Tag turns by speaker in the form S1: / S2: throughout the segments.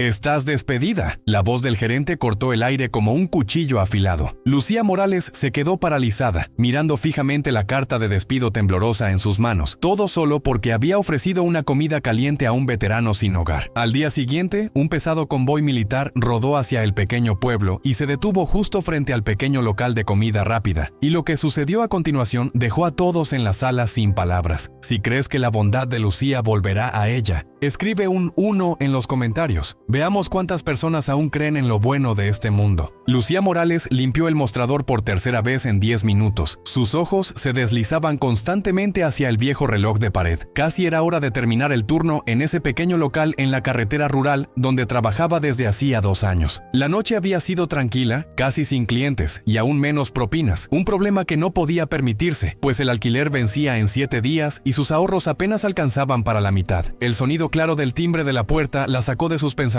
S1: «Estás despedida». La voz del gerente cortó el aire como un cuchillo afilado. Lucía Morales se quedó paralizada, mirando fijamente la carta de despido temblorosa en sus manos, todo solo porque había ofrecido una comida caliente a un veterano sin hogar. Al día siguiente, un pesado convoy militar rodó hacia el pequeño pueblo y se detuvo justo frente al pequeño local de comida rápida. Y lo que sucedió a continuación dejó a todos en la sala sin palabras. Si crees que la bondad de Lucía volverá a ella, escribe un 1 en los comentarios. Veamos cuántas personas aún creen en lo bueno de este mundo. Lucía Morales limpió el mostrador por tercera vez en 10 minutos. Sus ojos se deslizaban constantemente hacia el viejo reloj de pared. Casi era hora de terminar el turno en ese pequeño local en la carretera rural donde trabajaba desde hacía 2 años. La noche había sido tranquila, casi sin clientes y aún menos propinas. Un problema que no podía permitirse, pues el alquiler vencía en 7 días y sus ahorros apenas alcanzaban para la mitad. El sonido claro del timbre de la puerta la sacó de sus pensamientos.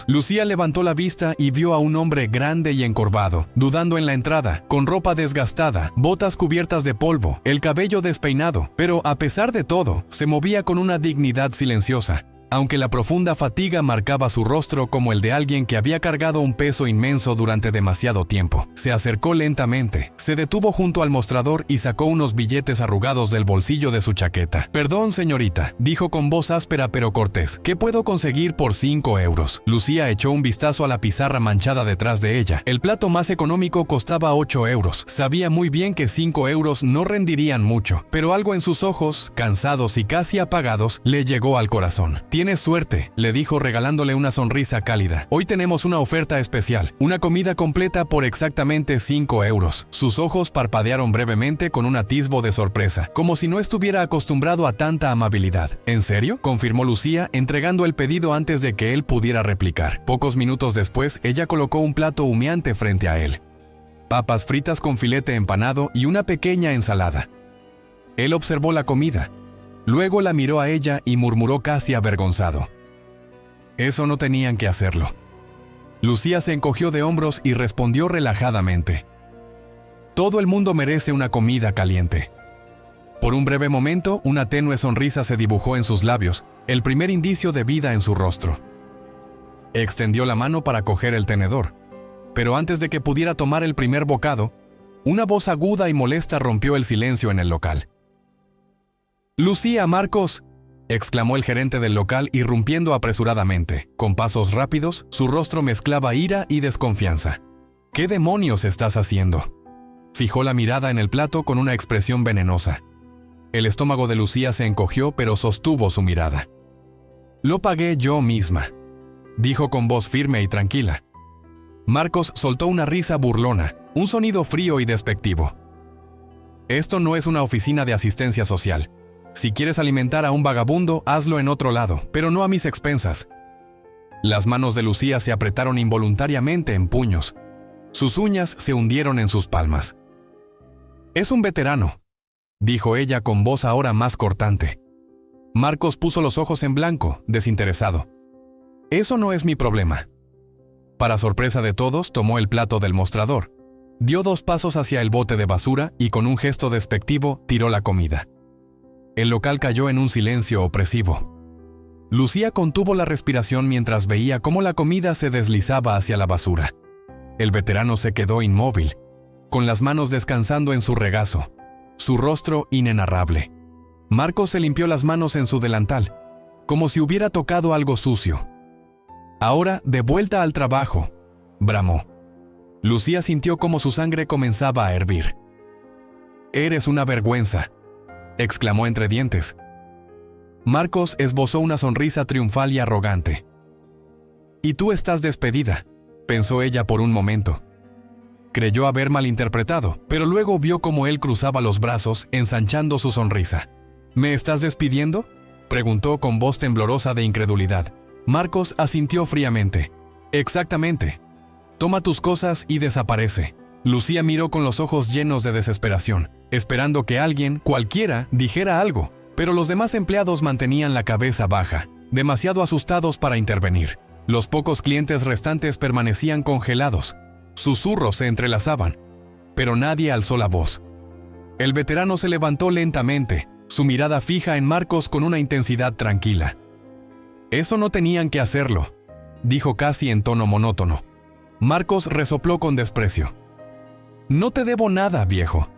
S1: Lucía levantó la vista y vio a un hombre grande y encorvado, dudando en la entrada, con ropa desgastada, botas cubiertas de polvo, el cabello despeinado, pero a pesar de todo, se movía con una dignidad silenciosa. Aunque la profunda fatiga marcaba su rostro como el de alguien que había cargado un peso inmenso durante demasiado tiempo. Se acercó lentamente, se detuvo junto al mostrador y sacó unos billetes arrugados del bolsillo de su chaqueta. «Perdón, señorita», dijo con voz áspera pero cortés, «¿qué puedo conseguir por 5 euros?» Lucía echó un vistazo a la pizarra manchada detrás de ella. El plato más económico costaba 8 euros. Sabía muy bien que 5 euros no rendirían mucho, pero algo en sus ojos, cansados y casi apagados, le llegó al corazón. «Tienes suerte», le dijo regalándole una sonrisa cálida. «Hoy tenemos una oferta especial, una comida completa por exactamente 5 euros». Sus ojos parpadearon brevemente con un atisbo de sorpresa, como si no estuviera acostumbrado a tanta amabilidad. «¿En serio?», confirmó Lucía, entregando el pedido antes de que él pudiera replicar. Pocos minutos después, ella colocó un plato humeante frente a él. Papas fritas con filete empanado y una pequeña ensalada. Él observó la comida. Luego la miró a ella y murmuró casi avergonzado: «Eso no tenían que hacerlo». Lucía se encogió de hombros y respondió relajadamente: «Todo el mundo merece una comida caliente». Por un breve momento, una tenue sonrisa se dibujó en sus labios, el primer indicio de vida en su rostro. Extendió la mano para coger el tenedor, pero antes de que pudiera tomar el primer bocado, una voz aguda y molesta rompió el silencio en el local. «Lucía, Marcos», exclamó el gerente del local irrumpiendo apresuradamente. Con pasos rápidos, su rostro mezclaba ira y desconfianza. «¿Qué demonios estás haciendo?». Fijó la mirada en el plato con una expresión venenosa. El estómago de Lucía se encogió, pero sostuvo su mirada. «Lo pagué yo misma», dijo con voz firme y tranquila. Marcos soltó una risa burlona, un sonido frío y despectivo. «Esto no es una oficina de asistencia social. Si quieres alimentar a un vagabundo, hazlo en otro lado, pero no a mis expensas». Las manos de Lucía se apretaron involuntariamente en puños. Sus uñas se hundieron en sus palmas. «Es un veterano», dijo ella con voz ahora más cortante. Marcos puso los ojos en blanco, desinteresado. «Eso no es mi problema». Para sorpresa de todos, tomó el plato del mostrador, dio 2 pasos hacia el bote de basura y con un gesto despectivo tiró la comida. El local cayó en un silencio opresivo. Lucía contuvo la respiración mientras veía cómo la comida se deslizaba hacia la basura. El veterano se quedó inmóvil, con las manos descansando en su regazo, su rostro inenarrable. Marcos se limpió las manos en su delantal, como si hubiera tocado algo sucio. «Ahora, de vuelta al trabajo», bramó. Lucía sintió cómo su sangre comenzaba a hervir. «Eres una vergüenza», exclamó entre dientes. Marcos esbozó una sonrisa triunfal y arrogante. «Y tú estás despedida», pensó ella por un momento. Creyó haber malinterpretado, pero luego vio cómo él cruzaba los brazos, ensanchando su sonrisa. «¿Me estás despidiendo?», preguntó con voz temblorosa de incredulidad. Marcos asintió fríamente. «Exactamente. Toma tus cosas y desaparece». Lucía miró con los ojos llenos de desesperación, esperando que alguien, cualquiera, dijera algo, pero los demás empleados mantenían la cabeza baja, demasiado asustados para intervenir. Los pocos clientes restantes permanecían congelados. Susurros se entrelazaban, pero nadie alzó la voz. El veterano se levantó lentamente, su mirada fija en Marcos con una intensidad tranquila. «Eso no tenían que hacerlo», dijo casi en tono monótono. Marcos resopló con desprecio. «No te debo nada, viejo».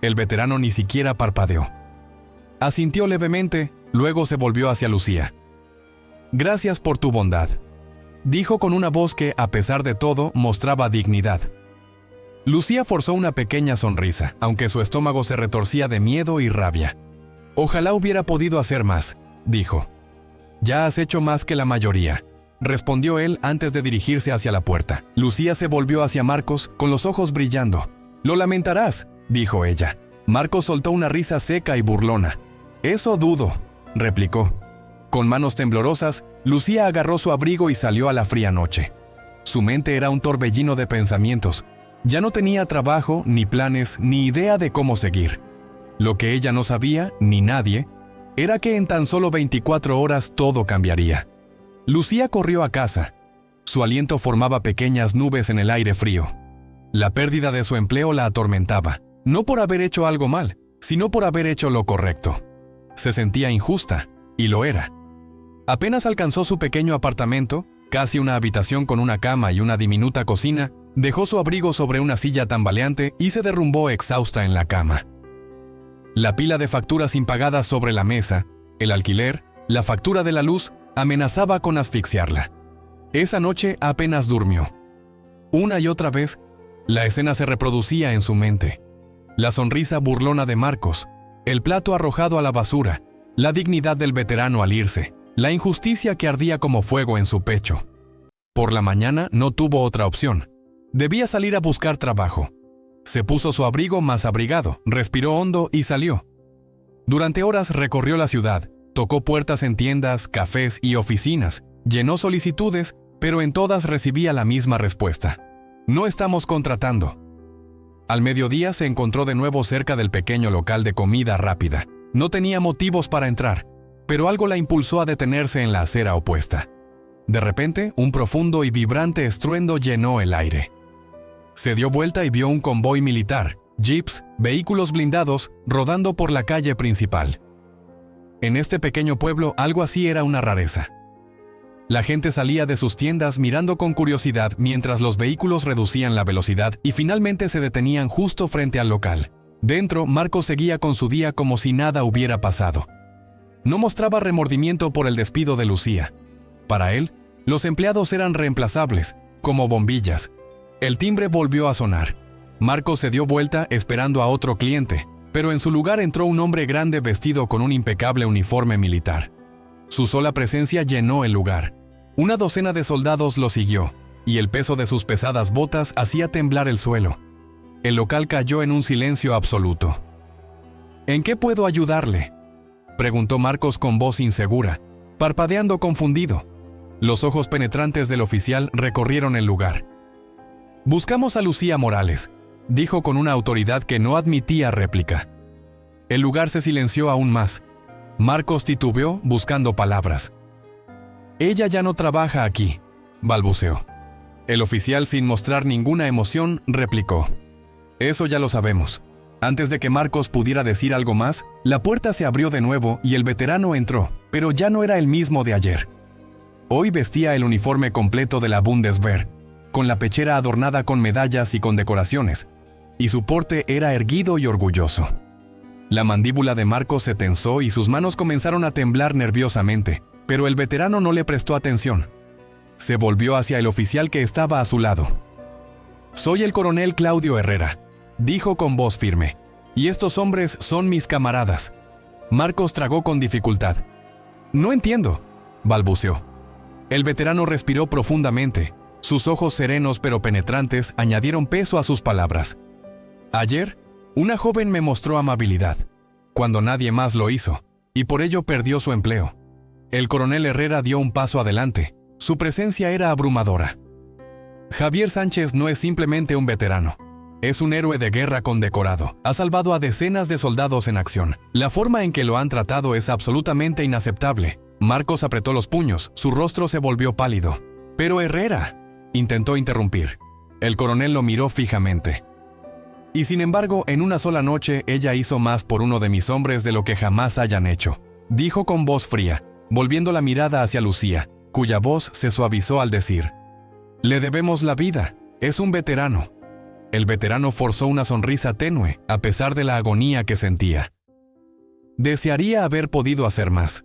S1: El veterano ni siquiera parpadeó. Asintió levemente, luego se volvió hacia Lucía. «Gracias por tu bondad», dijo con una voz que, a pesar de todo, mostraba dignidad. Lucía forzó una pequeña sonrisa, aunque su estómago se retorcía de miedo y rabia. «Ojalá hubiera podido hacer más», dijo. «Ya has hecho más que la mayoría», respondió él antes de dirigirse hacia la puerta. Lucía se volvió hacia Marcos con los ojos brillando. «Lo lamentarás», dijo ella. Marcos soltó una risa seca y burlona. «Eso dudo», replicó. Con manos temblorosas, Lucía agarró su abrigo y salió a la fría noche. Su mente era un torbellino de pensamientos. Ya no tenía trabajo, ni planes, ni idea de cómo seguir. Lo que ella no sabía, ni nadie, era que en tan solo 24 horas todo cambiaría. Lucía corrió a casa. Su aliento formaba pequeñas nubes en el aire frío. La pérdida de su empleo la atormentaba, no por haber hecho algo mal, sino por haber hecho lo correcto. Se sentía injusta, y lo era. Apenas alcanzó su pequeño apartamento, casi una habitación con una cama y una diminuta cocina, dejó su abrigo sobre una silla tambaleante y se derrumbó exhausta en la cama. La pila de facturas impagadas sobre la mesa, el alquiler, la factura de la luz, amenazaba con asfixiarla. Esa noche apenas durmió. Una y otra vez, la escena se reproducía en su mente. La sonrisa burlona de Marcos, el plato arrojado a la basura, la dignidad del veterano al irse, la injusticia que ardía como fuego en su pecho. Por la mañana no tuvo otra opción. Debía salir a buscar trabajo. Se puso su abrigo más abrigado, respiró hondo y salió. Durante horas recorrió la ciudad, tocó puertas en tiendas, cafés y oficinas, llenó solicitudes, pero en todas recibía la misma respuesta. «No estamos contratando». Al mediodía se encontró de nuevo cerca del pequeño local de comida rápida. No tenía motivos para entrar, pero algo la impulsó a detenerse en la acera opuesta. De repente, un profundo y vibrante estruendo llenó el aire. Se dio vuelta y vio un convoy militar, jeeps, vehículos blindados, rodando por la calle principal. En este pequeño pueblo algo así era una rareza. La gente salía de sus tiendas mirando con curiosidad mientras los vehículos reducían la velocidad y finalmente se detenían justo frente al local. Dentro, Marcos seguía con su día como si nada hubiera pasado. No mostraba remordimiento por el despido de Lucía. Para él, los empleados eran reemplazables, como bombillas. El timbre volvió a sonar. Marcos se dio vuelta esperando a otro cliente, pero en su lugar entró un hombre grande vestido con un impecable uniforme militar. Su sola presencia llenó el lugar. Una docena de soldados lo siguió, y el peso de sus pesadas botas hacía temblar el suelo. El local cayó en un silencio absoluto. «¿En qué puedo ayudarle?», preguntó Marcos con voz insegura, parpadeando confundido. Los ojos penetrantes del oficial recorrieron el lugar. «Buscamos a Lucía Morales», dijo con una autoridad que no admitía réplica. El lugar se silenció aún más. Marcos titubeó buscando palabras. «Ella ya no trabaja aquí», balbuceó. El oficial, sin mostrar ninguna emoción, replicó. «Eso ya lo sabemos». Antes de que Marcos pudiera decir algo más, la puerta se abrió de nuevo y el veterano entró, pero ya no era el mismo de ayer. Hoy vestía el uniforme completo de la Bundeswehr, con la pechera adornada con medallas y condecoraciones, y su porte era erguido y orgulloso. La mandíbula de Marcos se tensó y sus manos comenzaron a temblar nerviosamente, pero el veterano no le prestó atención. Se volvió hacia el oficial que estaba a su lado. «Soy el coronel Claudio Herrera», dijo con voz firme, «y estos hombres son mis camaradas». Marcos tragó con dificultad. «No entiendo», balbuceó. El veterano respiró profundamente. Sus ojos serenos pero penetrantes añadieron peso a sus palabras. «Ayer, una joven me mostró amabilidad, cuando nadie más lo hizo, y por ello perdió su empleo». El coronel Herrera dio un paso adelante. Su presencia era abrumadora. «Javier Sánchez no es simplemente un veterano. Es un héroe de guerra condecorado. Ha salvado a decenas de soldados en acción. La forma en que lo han tratado es absolutamente inaceptable». Marcos apretó los puños. Su rostro se volvió pálido. «Pero Herrera», intentó interrumpir. El coronel lo miró fijamente. «Y sin embargo, en una sola noche ella hizo más por uno de mis hombres de lo que jamás hayan hecho», dijo con voz fría, volviendo la mirada hacia Lucía, cuya voz se suavizó al decir: «Le debemos la vida, es un veterano». El veterano forzó una sonrisa tenue, a pesar de la agonía que sentía. «Desearía haber podido hacer más».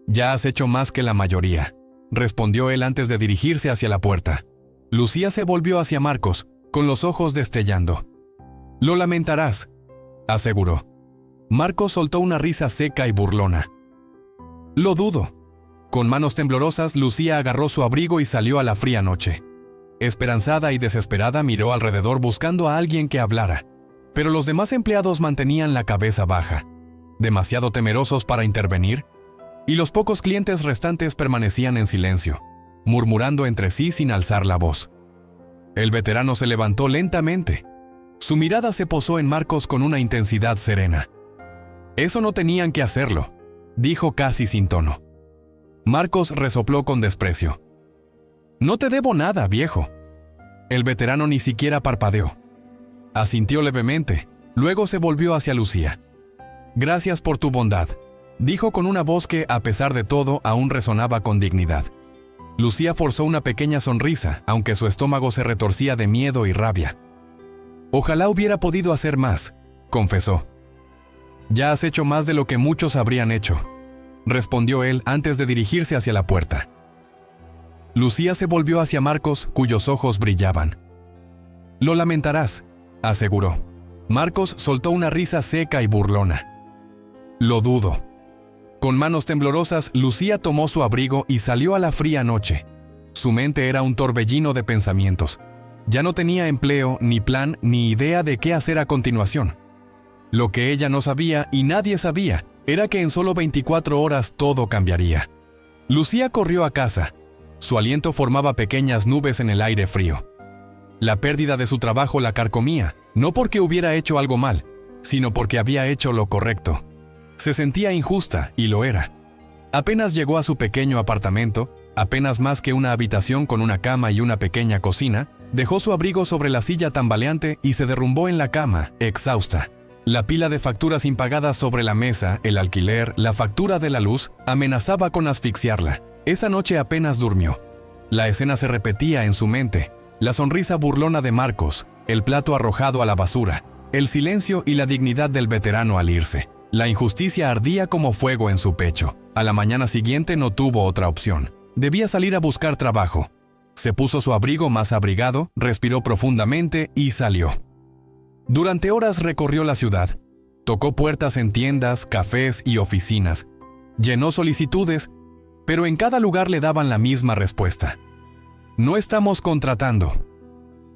S1: «Ya has hecho más que la mayoría», respondió él antes de dirigirse hacia la puerta. Lucía se volvió hacia Marcos, con los ojos destellando. «Lo lamentarás», aseguró. Marcos soltó una risa seca y burlona. «Lo dudo». Con manos temblorosas, Lucía agarró su abrigo y salió a la fría noche. Esperanzada y desesperada miró alrededor buscando a alguien que hablara, pero los demás empleados mantenían la cabeza baja, demasiado temerosos para intervenir, y los pocos clientes restantes permanecían en silencio, murmurando entre sí sin alzar la voz. El veterano se levantó lentamente. Su mirada se posó en Marcos con una intensidad serena. «Eso no tenían que hacerlo», dijo casi sin tono. Marcos resopló con desprecio. «No te debo nada, viejo». El veterano ni siquiera parpadeó. Asintió levemente, luego se volvió hacia Lucía. «Gracias por tu bondad», dijo con una voz que, a pesar de todo, aún resonaba con dignidad. Lucía forzó una pequeña sonrisa, aunque su estómago se retorcía de miedo y rabia. «Ojalá hubiera podido hacer más», confesó. «Ya has hecho más de lo que muchos habrían hecho», respondió él antes de dirigirse hacia la puerta. Lucía se volvió hacia Marcos, cuyos ojos brillaban. «Lo lamentarás», aseguró. Marcos soltó una risa seca y burlona. «Lo dudo». Con manos temblorosas, Lucía tomó su abrigo y salió a la fría noche. Su mente era un torbellino de pensamientos. Ya no tenía empleo, ni plan, ni idea de qué hacer a continuación. Lo que ella no sabía, y nadie sabía, era que en solo 24 horas todo cambiaría. Lucía corrió a casa. Su aliento formaba pequeñas nubes en el aire frío. La pérdida de su trabajo la carcomía, no porque hubiera hecho algo mal, sino porque había hecho lo correcto. Se sentía injusta, y lo era. Apenas llegó a su pequeño apartamento, apenas más que una habitación con una cama y una pequeña cocina, dejó su abrigo sobre la silla tambaleante y se derrumbó en la cama, exhausta. La pila de facturas impagadas sobre la mesa, el alquiler, la factura de la luz, amenazaba con asfixiarla. Esa noche apenas durmió. La escena se repetía en su mente. La sonrisa burlona de Marcos, el plato arrojado a la basura, el silencio y la dignidad del veterano al irse. La injusticia ardía como fuego en su pecho. A la mañana siguiente no tuvo otra opción. Debía salir a buscar trabajo. Se puso su abrigo más abrigado, respiró profundamente y salió. Durante horas recorrió la ciudad. Tocó puertas en tiendas, cafés y oficinas. Llenó solicitudes, pero en cada lugar le daban la misma respuesta. «No estamos contratando».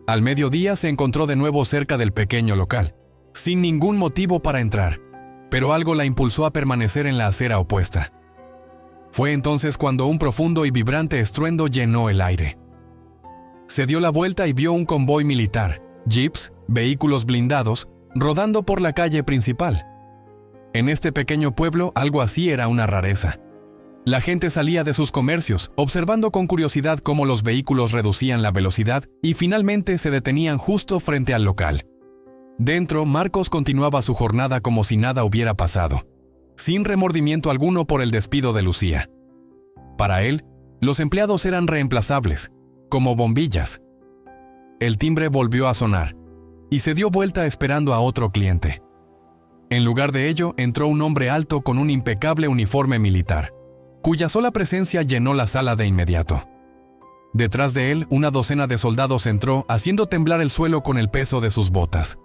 S1: Al mediodía se encontró de nuevo cerca del pequeño local, sin ningún motivo para entrar, pero algo la impulsó a permanecer en la acera opuesta. Fue entonces cuando un profundo y vibrante estruendo llenó el aire. Se dio la vuelta y vio un convoy militar, jeeps, vehículos blindados, rodando por la calle principal. En este pequeño pueblo algo así era una rareza. La gente salía de sus comercios, observando con curiosidad cómo los vehículos reducían la velocidad y finalmente se detenían justo frente al local. Dentro, Marcos continuaba su jornada como si nada hubiera pasado, sin remordimiento alguno por el despido de Lucía. Para él, los empleados eran reemplazables, como bombillas. El timbre volvió a sonar, y se dio vuelta esperando a otro cliente. En lugar de ello, entró un hombre alto con un impecable uniforme militar, cuya sola presencia llenó la sala de inmediato. Detrás de él, una docena de soldados entró, haciendo temblar el suelo con el peso de sus botas.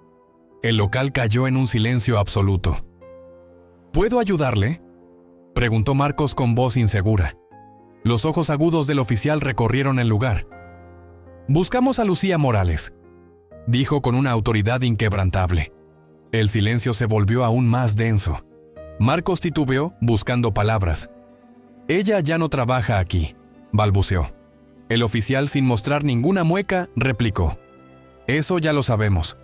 S1: El local cayó en un silencio absoluto. ¿Puedo ayudarle?, preguntó Marcos con voz insegura. Los ojos agudos del oficial recorrieron el lugar. «Buscamos a Lucía Morales», dijo con una autoridad inquebrantable. El silencio se volvió aún más denso. Marcos titubeó, buscando palabras. «Ella ya no trabaja aquí», balbuceó. El oficial, sin mostrar ninguna mueca, replicó. «Eso ya lo sabemos».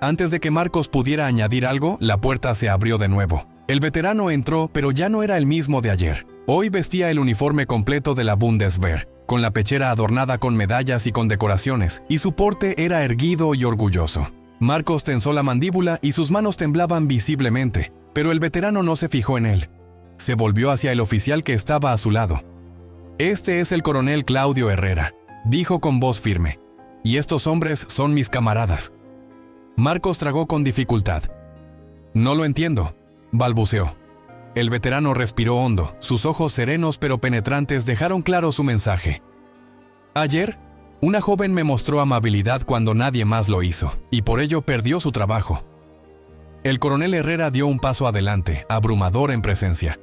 S1: Antes de que Marcos pudiera añadir algo, la puerta se abrió de nuevo. El veterano entró, pero ya no era el mismo de ayer. Hoy vestía el uniforme completo de la Bundeswehr, con la pechera adornada con medallas y condecoraciones, y su porte era erguido y orgulloso. Marcos tensó la mandíbula y sus manos temblaban visiblemente, pero el veterano no se fijó en él. Se volvió hacia el oficial que estaba a su lado. Este es el coronel Claudio Herrera, dijo con voz firme. Y estos hombres son mis camaradas. Marcos tragó con dificultad. No lo entiendo, balbuceó. El veterano respiró hondo, sus ojos serenos pero penetrantes dejaron claro su mensaje. Ayer, una joven me mostró amabilidad cuando nadie más lo hizo, y por ello perdió su trabajo. El coronel Herrera dio un paso adelante, abrumador en presencia.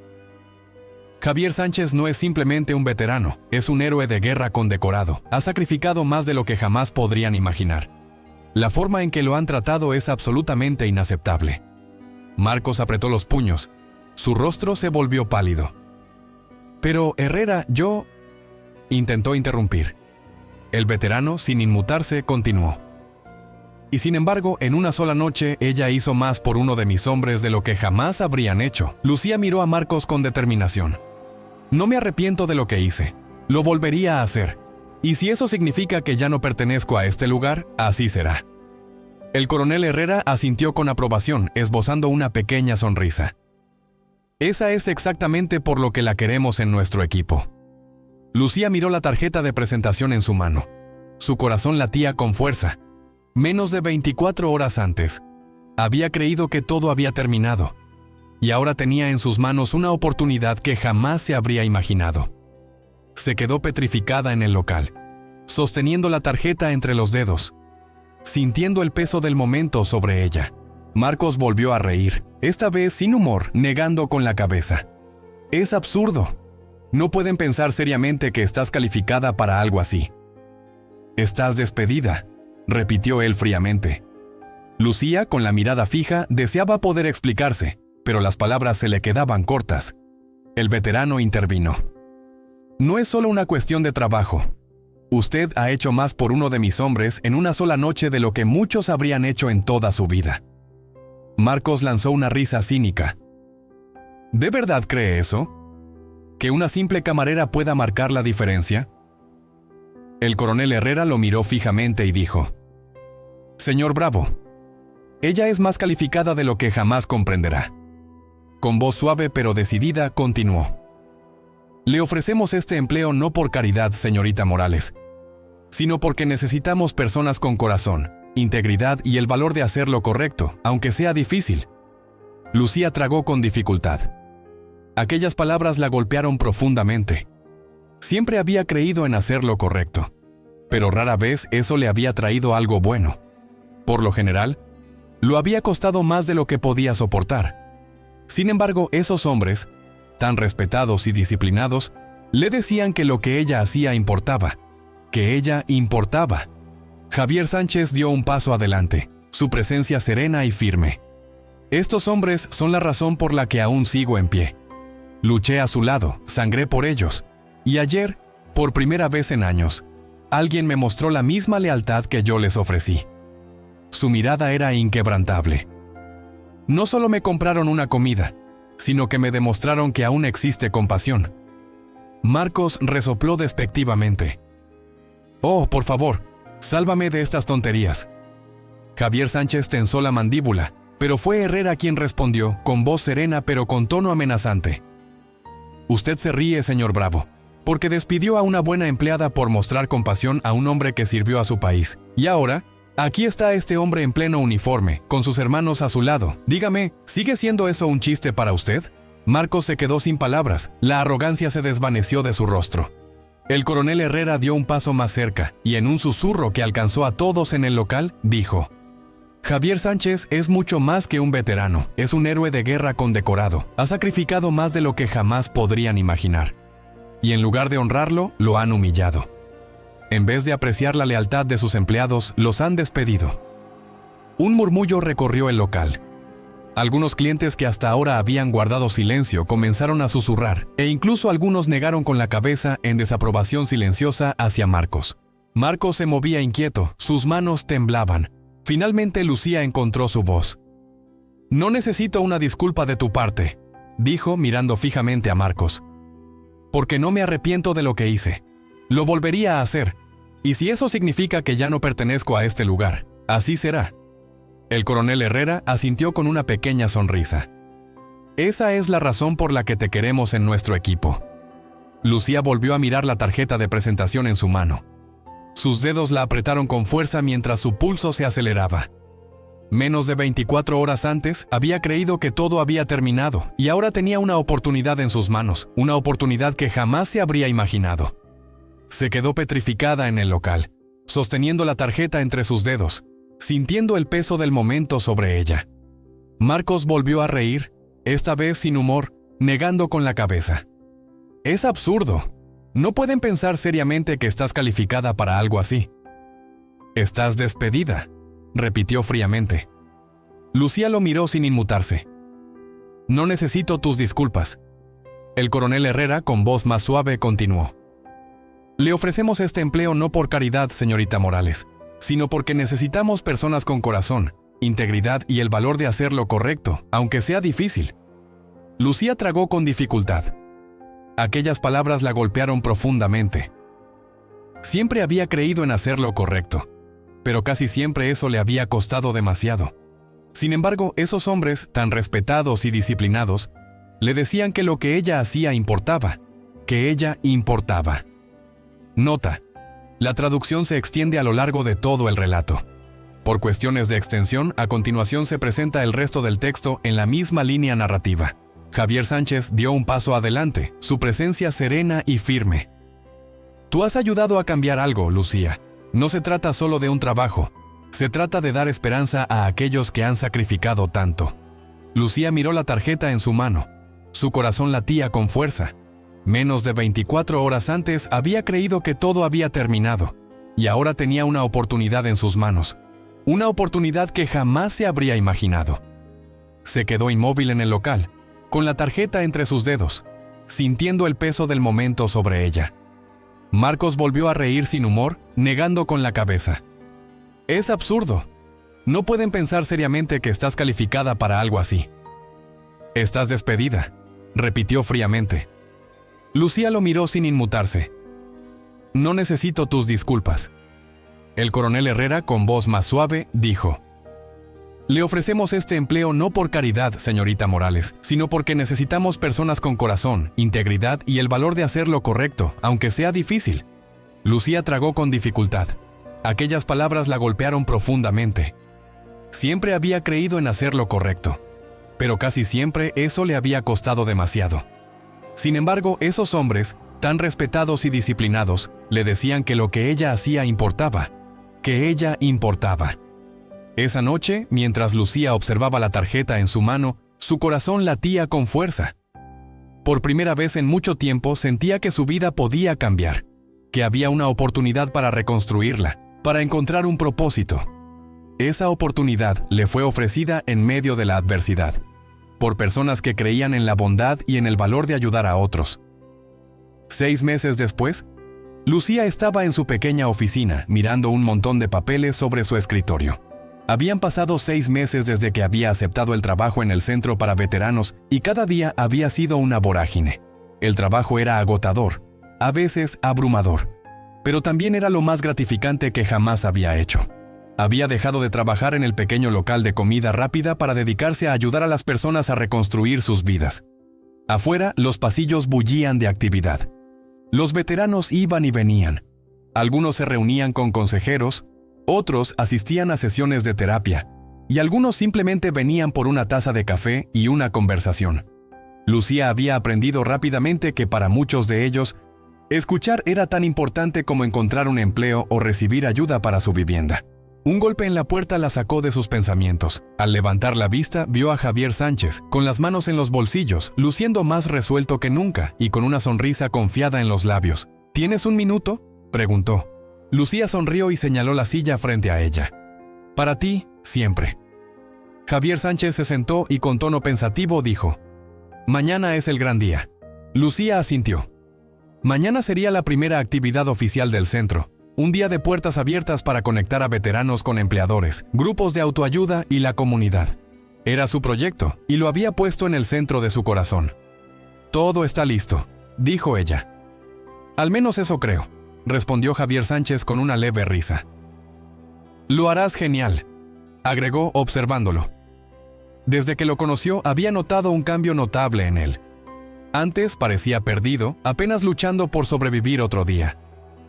S1: Javier Sánchez no es simplemente un veterano, es un héroe de guerra condecorado. Ha sacrificado más de lo que jamás podrían imaginar. La forma en que lo han tratado es absolutamente inaceptable. Marcos apretó los puños. Su rostro se volvió pálido. Pero, Herrera, yo... intentó interrumpir. El veterano, sin inmutarse, continuó. Y sin embargo, en una sola noche, ella hizo más por uno de mis hombres de lo que jamás habrían hecho. Lucía miró a Marcos con determinación. No me arrepiento de lo que hice. Lo volvería a hacer. Y si eso significa que ya no pertenezco a este lugar, así será. El coronel Herrera asintió con aprobación, esbozando una pequeña sonrisa. Esa es exactamente por lo que la queremos en nuestro equipo. Lucía miró la tarjeta de presentación en su mano. Su corazón latía con fuerza. Menos de 24 horas antes, había creído que todo había terminado, y ahora tenía en sus manos una oportunidad que jamás se habría imaginado. Se quedó petrificada en el local, sosteniendo la tarjeta entre los dedos, sintiendo el peso del momento sobre ella. Marcos volvió a reír, esta vez sin humor, negando con la cabeza. Es absurdo. No pueden pensar seriamente que estás calificada para algo así. Estás despedida, repitió él fríamente. Lucía, con la mirada fija, deseaba poder explicarse, pero las palabras se le quedaban cortas. El veterano intervino. No es solo una cuestión de trabajo. Usted ha hecho más por uno de mis hombres en una sola noche de lo que muchos habrían hecho en toda su vida. Marcos lanzó una risa cínica. ¿De verdad cree eso? ¿Que una simple camarera pueda marcar la diferencia? El coronel Herrera lo miró fijamente y dijo: Señor Bravo, ella es más calificada de lo que jamás comprenderá. Con voz suave pero decidida continuó. Le ofrecemos este empleo no por caridad, señorita Morales, sino porque necesitamos personas con corazón, integridad y el valor de hacer lo correcto, aunque sea difícil. Lucía tragó con dificultad. Aquellas palabras la golpearon profundamente. Siempre había creído en hacer lo correcto, pero rara vez eso le había traído algo bueno. Por lo general, lo había costado más de lo que podía soportar. Sin embargo, esos hombres, tan respetados y disciplinados, le decían que lo que ella hacía importaba, que ella importaba. Javier Sánchez dio un paso adelante, su presencia serena y firme. Estos hombres son la razón por la que aún sigo en pie. Luché a su lado, sangré por ellos, y ayer, por primera vez en años, alguien me mostró la misma lealtad que yo les ofrecí. Su mirada era inquebrantable. No solo me compraron una comida, sino que me demostraron que aún existe compasión. Marcos resopló despectivamente. Oh, por favor, sálvame de estas tonterías. Javier Sánchez tensó la mandíbula, pero fue Herrera quien respondió, con voz serena pero con tono amenazante. Usted se ríe, señor Bravo, porque despidió a una buena empleada por mostrar compasión a un hombre que sirvió a su país. Y ahora, aquí está este hombre en pleno uniforme, con sus hermanos a su lado. Dígame, ¿sigue siendo eso un chiste para usted? Marcos se quedó sin palabras. La arrogancia se desvaneció de su rostro. El coronel Herrera dio un paso más cerca, y en un susurro que alcanzó a todos en el local, dijo: Javier Sánchez es mucho más que un veterano, es un héroe de guerra condecorado. Ha sacrificado más de lo que jamás podrían imaginar. Y en lugar de honrarlo, lo han humillado. En vez de apreciar la lealtad de sus empleados, los han despedido. Un murmullo recorrió el local. Algunos clientes que hasta ahora habían guardado silencio comenzaron a susurrar, e incluso algunos negaron con la cabeza en desaprobación silenciosa hacia Marcos. Marcos se movía inquieto, sus manos temblaban. Finalmente Lucía encontró su voz. No necesito una disculpa de tu parte, dijo mirando fijamente a Marcos. Porque no me arrepiento de lo que hice. Lo volvería a hacer. Y si eso significa que ya no pertenezco a este lugar, así será. El coronel Herrera asintió con una pequeña sonrisa. Esa es la razón por la que te queremos en nuestro equipo. Lucía volvió a mirar la tarjeta de presentación en su mano. Sus dedos la apretaron con fuerza mientras su pulso se aceleraba. Menos de 24 horas antes, había creído que todo había terminado y ahora tenía una oportunidad en sus manos, una oportunidad que jamás se habría imaginado. Se quedó petrificada en el local, sosteniendo la tarjeta entre sus dedos, sintiendo el peso del momento sobre ella. Marcos volvió a reír, esta vez sin humor, negando con la cabeza. «Es absurdo. No pueden pensar seriamente que estás calificada para algo así». «Estás despedida», repitió fríamente. Lucía lo miró sin inmutarse. «No necesito tus disculpas». El coronel Herrera, con voz más suave, continuó. «Le ofrecemos este empleo no por caridad, señorita Morales, sino porque necesitamos personas con corazón, integridad y el valor de hacer lo correcto, aunque sea difícil». Lucía tragó con dificultad. Aquellas palabras la golpearon profundamente. Siempre había creído en hacer lo correcto, pero casi siempre eso le había costado demasiado. Sin embargo, esos hombres, tan respetados y disciplinados, le decían que lo que ella hacía importaba, que ella importaba. Nota: la traducción se extiende a lo largo de todo el relato. Por cuestiones de extensión, a continuación se presenta el resto del texto en la misma línea narrativa. Javier Sánchez dio un paso adelante, su presencia serena y firme. «Tú has ayudado a cambiar algo, Lucía. No se trata solo de un trabajo. Se trata de dar esperanza a aquellos que han sacrificado tanto». Lucía miró la tarjeta en su mano. Su corazón latía con fuerza. Menos de 24 horas antes había creído que todo había terminado, y ahora tenía una oportunidad en sus manos. Una oportunidad que jamás se habría imaginado. Se quedó inmóvil en el local, con la tarjeta entre sus dedos, sintiendo el peso del momento sobre ella. Marcos volvió a reír sin humor, negando con la cabeza. «Es absurdo. No pueden pensar seriamente que estás calificada para algo así». «Estás despedida», repitió fríamente. Lucía lo miró sin inmutarse. «No necesito tus disculpas». El coronel Herrera, con voz más suave, dijo: «Le ofrecemos este empleo no por caridad, señorita Morales, sino porque necesitamos personas con corazón, integridad y el valor de hacer lo correcto, aunque sea difícil». Lucía tragó con dificultad. Aquellas palabras la golpearon profundamente. Siempre había creído en hacer lo correcto, pero casi siempre eso le había costado demasiado. Sin embargo, esos hombres, tan respetados y disciplinados, le decían que lo que ella hacía importaba, que ella importaba. Esa noche, mientras Lucía observaba la tarjeta en su mano, su corazón latía con fuerza. Por primera vez en mucho tiempo sentía que su vida podía cambiar, que había una oportunidad para reconstruirla, para encontrar un propósito. Esa oportunidad le fue ofrecida en medio de la adversidad, por personas que creían en la bondad y en el valor de ayudar a otros. 6 meses después, Lucía estaba en su pequeña oficina mirando un montón de papeles sobre su escritorio. Habían pasado 6 meses desde que había aceptado el trabajo en el centro para veteranos y cada día había sido una vorágine. El trabajo era agotador, a veces abrumador, pero también era lo más gratificante que jamás había hecho. Había dejado de trabajar en el pequeño local de comida rápida para dedicarse a ayudar a las personas a reconstruir sus vidas. Afuera, los pasillos bullían de actividad. Los veteranos iban y venían. Algunos se reunían con consejeros, otros asistían a sesiones de terapia, y algunos simplemente venían por una taza de café y una conversación. Lucía había aprendido rápidamente que para muchos de ellos, escuchar era tan importante como encontrar un empleo o recibir ayuda para su vivienda. Un golpe en la puerta la sacó de sus pensamientos. Al levantar la vista, vio a Javier Sánchez, con las manos en los bolsillos, luciendo más resuelto que nunca y con una sonrisa confiada en los labios. «¿Tienes un minuto?», preguntó. Lucía sonrió y señaló la silla frente a ella. «Para ti, siempre». Javier Sánchez se sentó y con tono pensativo dijo: «Mañana es el gran día». Lucía asintió. Mañana sería la primera actividad oficial del centro. Un día de puertas abiertas para conectar a veteranos con empleadores, grupos de autoayuda y la comunidad. Era su proyecto y lo había puesto en el centro de su corazón. «Todo está listo», dijo ella. «Al menos eso creo», respondió Javier Sánchez con una leve risa. «Lo harás genial», agregó observándolo. Desde que lo conoció había notado un cambio notable en él. Antes parecía perdido, apenas luchando por sobrevivir otro día.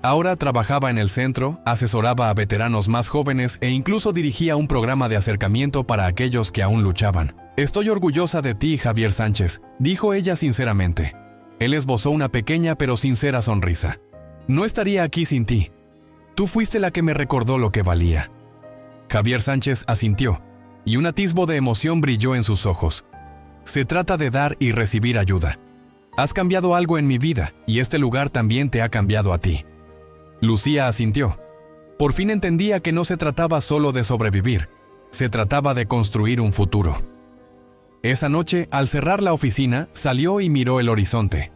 S1: Ahora trabajaba en el centro, asesoraba a veteranos más jóvenes e incluso dirigía un programa de acercamiento para aquellos que aún luchaban. «Estoy orgullosa de ti, Javier Sánchez», dijo ella sinceramente. Él esbozó una pequeña pero sincera sonrisa. «No estaría aquí sin ti. Tú fuiste la que me recordó lo que valía». Javier Sánchez asintió, y un atisbo de emoción brilló en sus ojos. «Se trata de dar y recibir ayuda. Has cambiado algo en mi vida, y este lugar también te ha cambiado a ti». Lucía asintió. Por fin entendía que no se trataba solo de sobrevivir, se trataba de construir un futuro. Esa noche, al cerrar la oficina, salió y miró el horizonte.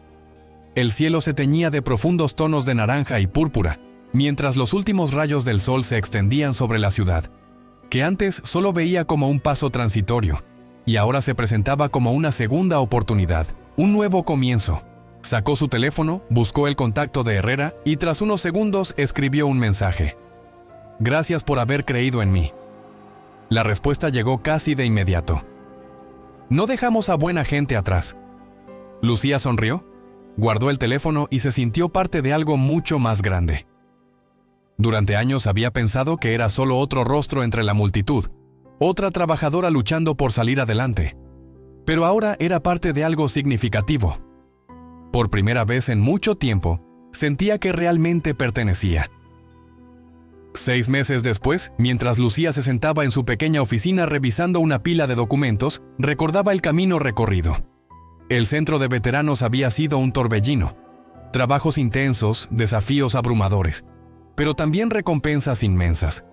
S1: El cielo se teñía de profundos tonos de naranja y púrpura, mientras los últimos rayos del sol se extendían sobre la ciudad, que antes solo veía como un paso transitorio, y ahora se presentaba como una segunda oportunidad, un nuevo comienzo. Sacó su teléfono, buscó el contacto de Herrera y tras unos segundos escribió un mensaje. «Gracias por haber creído en mí». La respuesta llegó casi de inmediato. «No dejamos a buena gente atrás». Lucía sonrió, guardó el teléfono y se sintió parte de algo mucho más grande. Durante años había pensado que era solo otro rostro entre la multitud, otra trabajadora luchando por salir adelante. Pero ahora era parte de algo significativo. Por primera vez en mucho tiempo, sentía que realmente pertenecía. 6 meses después, mientras Lucía se sentaba en su pequeña oficina revisando una pila de documentos, recordaba el camino recorrido. El centro de veteranos había sido un torbellino. Trabajos intensos, desafíos abrumadores, pero también recompensas inmensas.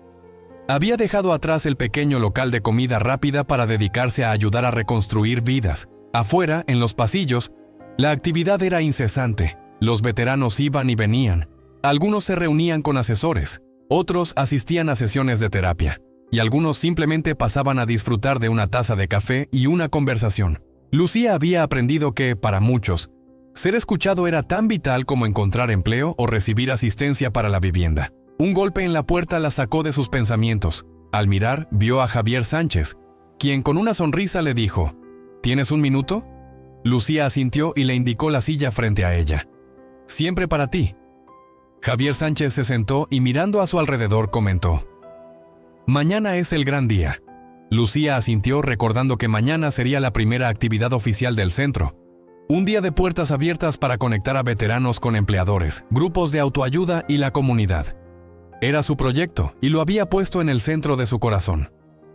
S1: Había dejado atrás el pequeño local de comida rápida para dedicarse a ayudar a reconstruir vidas. Afuera, en los pasillos, la actividad era incesante. Los veteranos iban y venían. Algunos se reunían con asesores, otros asistían a sesiones de terapia, y algunos simplemente pasaban a disfrutar de una taza de café y una conversación. Lucía había aprendido que, para muchos, ser escuchado era tan vital como encontrar empleo o recibir asistencia para la vivienda. Un golpe en la puerta la sacó de sus pensamientos. Al mirar, vio a Javier Sánchez, quien con una sonrisa le dijo: «¿Tienes un minuto?». Lucía asintió y le indicó la silla frente a ella. «Siempre para ti». Javier Sánchez se sentó y mirando a su alrededor comentó: «Mañana es el gran día». Lucía asintió recordando que mañana sería la primera actividad oficial del centro. Un día de puertas abiertas para conectar a veteranos con empleadores, grupos de autoayuda y la comunidad. Era su proyecto y lo había puesto en el centro de su corazón.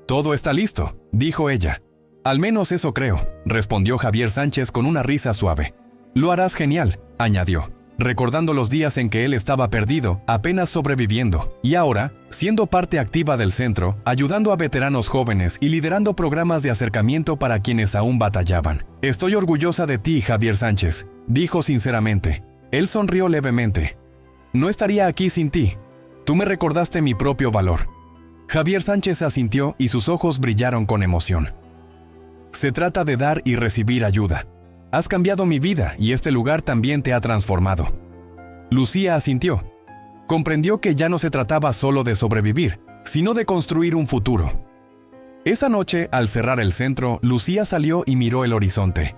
S1: «Todo está listo», dijo ella. «Al menos eso creo», respondió Javier Sánchez con una risa suave. «Lo harás genial», añadió, recordando los días en que él estaba perdido, apenas sobreviviendo, y ahora, siendo parte activa del centro, ayudando a veteranos jóvenes y liderando programas de acercamiento para quienes aún batallaban. «Estoy orgullosa de ti, Javier Sánchez», dijo sinceramente. Él sonrió levemente. «No estaría aquí sin ti. Tú me recordaste mi propio valor». Javier Sánchez asintió y sus ojos brillaron con emoción. «Se trata de dar y recibir ayuda. Has cambiado mi vida y este lugar también te ha transformado». Lucía asintió. Comprendió que ya no se trataba solo de sobrevivir, sino de construir un futuro. Esa noche, al cerrar el centro, Lucía salió y miró el horizonte.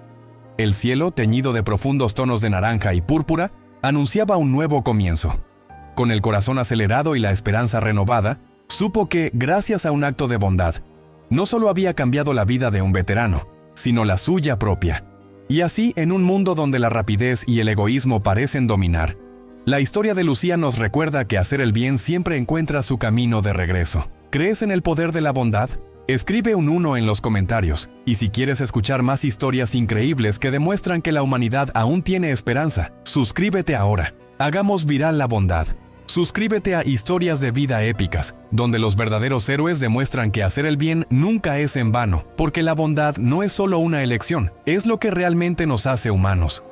S1: El cielo, teñido de profundos tonos de naranja y púrpura, anunciaba un nuevo comienzo. Con el corazón acelerado y la esperanza renovada, supo que, gracias a un acto de bondad, no solo había cambiado la vida de un veterano, sino la suya propia. Y así, en un mundo donde la rapidez y el egoísmo parecen dominar, la historia de Lucía nos recuerda que hacer el bien siempre encuentra su camino de regreso. ¿Crees en el poder de la bondad? Escribe un 1 en los comentarios. Y si quieres escuchar más historias increíbles que demuestran que la humanidad aún tiene esperanza, suscríbete ahora. Hagamos viral la bondad. Suscríbete a Historias de Vida Épicas, donde los verdaderos héroes demuestran que hacer el bien nunca es en vano, porque la bondad no es solo una elección, es lo que realmente nos hace humanos.